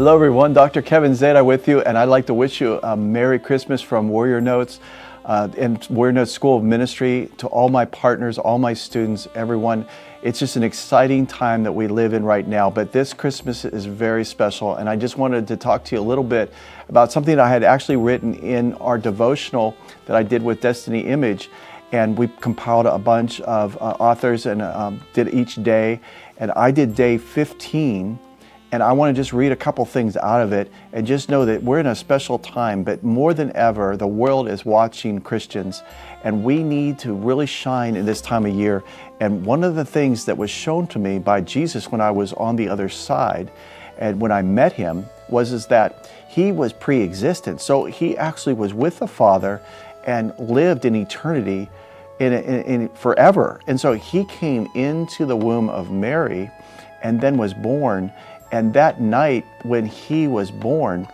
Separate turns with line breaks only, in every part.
Hello everyone, Dr. Kevin Zadai with you, and I'd like to wish you a Merry Christmas from Warrior Notes and Warrior Notes School of Ministry to all my partners, all my students, everyone. It's just an exciting time that we live in right now, but this Christmas is very special, and I just wanted to talk to you a little bit about something I had actually written in our devotional that I did with Destiny Image, and we compiled a bunch of authors and did each day, and I did day 15. And I want to just read a couple things out of it and just know that we're in a special time, but more than ever, the world is watching Christians, and we need to really shine in this time of year. And one of the things that was shown to me by Jesus when I was on the other side and when I met him was that he was pre-existent. So he actually was with the Father and lived in eternity in forever. And so he came into the womb of Mary and then was born. And that night when he was born,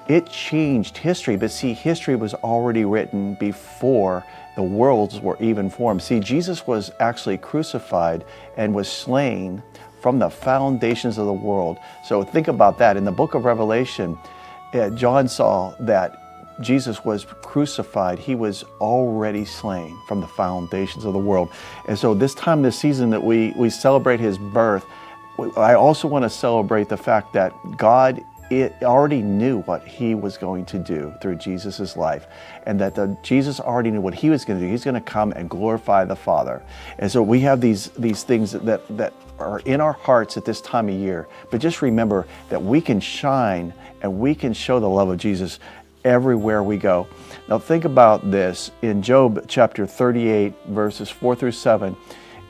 it changed history. But see, history was already written before the worlds were even formed. See, Jesus was actually crucified and was slain from the foundations of the world. So think about that. In the book of Revelation, John saw that Jesus was crucified. He was already slain from the foundations of the world. And so this time, this season that we celebrate his birth, I also want to celebrate the fact that God already knew what he was going to do through Jesus' life, and that Jesus already knew what he was going to do. He's going to come and glorify the Father. And so we have these things that are in our hearts at this time of year. But just remember that we can shine and we can show the love of Jesus everywhere we go. Now think about this. In Job chapter 38, verses 4 through 7,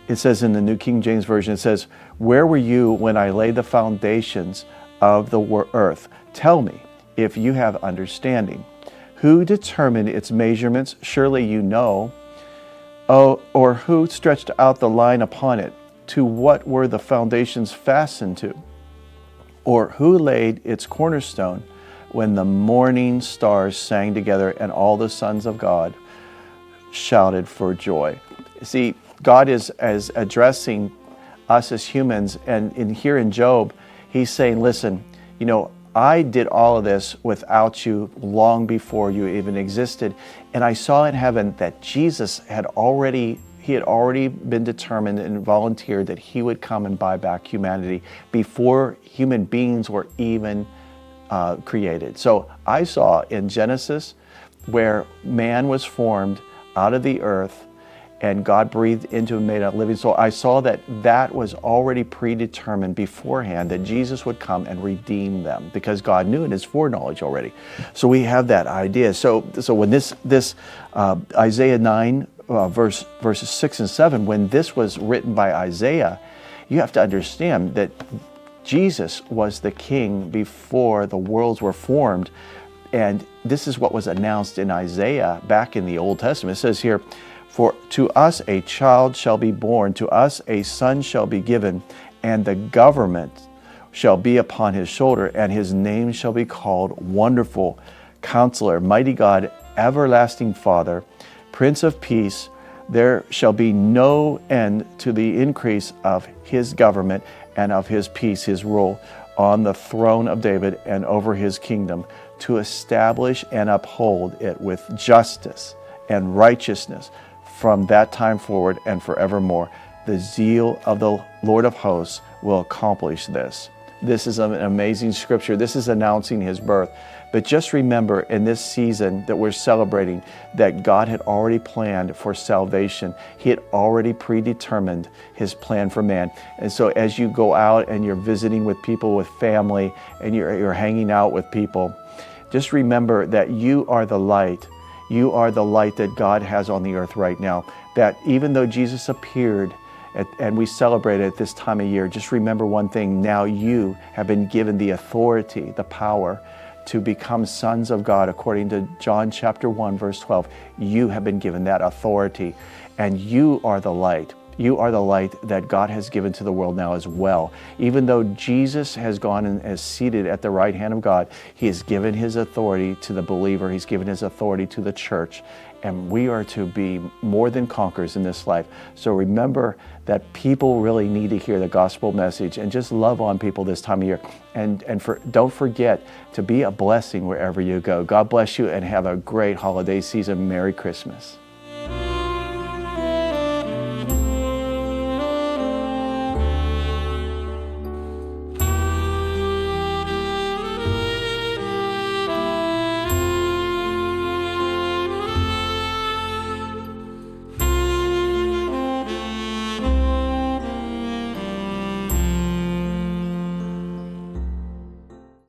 it says in the New King James Version, it says, "Where were you when I laid the foundations of the earth? Tell me, if you have understanding. Who determined its measurements? Surely you know. Oh, or who stretched out the line upon it? To what were the foundations fastened to? Or who laid its cornerstone when the morning stars sang together and all the sons of God shouted for joy?" See, God is addressing us as humans, and here in Job, he's saying, listen, I did all of this without you long before you even existed. And I saw in heaven that Jesus had already been determined and volunteered that he would come and buy back humanity before human beings were even created. So I saw in Genesis where man was formed out of the earth, and God breathed into him, made a living soul. I saw that was already predetermined beforehand, that Jesus would come and redeem them, because God knew in his foreknowledge already. So we have that idea. So when this Isaiah 9, verses 6 and 7, when this was written by Isaiah, you have to understand that Jesus was the king before the worlds were formed. And this is what was announced in Isaiah back in the Old Testament. It says here, "For to us a child shall be born, to us a son shall be given, and the government shall be upon his shoulder, and his name shall be called Wonderful, Counselor, Mighty God, Everlasting Father, Prince of Peace. There shall be no end to the increase of his government and of his peace, his rule, on the throne of David and over his kingdom, to establish and uphold it with justice and righteousness from that time forward and forevermore. The zeal of the Lord of hosts will accomplish this." This is an amazing scripture. This is announcing his birth. But just remember, in this season that we're celebrating, that God had already planned for salvation. He had already predetermined his plan for man. And so as you go out and you're visiting with people, with family, and you're hanging out with people, just remember that you are the light. You are the light that God has on the earth right now. That even though Jesus appeared and we celebrate it at this time of year, just remember one thing. Now you have been given the authority, the power to become sons of God, according to John chapter 1, verse 12. You have been given that authority, and you are the light. You are the light that God has given to the world now as well. Even though Jesus has gone and is seated at the right hand of God, he has given his authority to the believer. He's given his authority to the church. and we are to be more than conquerors in this life. So remember that people really need to hear the gospel message, and just love on people this time of year. And don't forget to be a blessing wherever you go. God bless you, and have a great holiday season. Merry Christmas.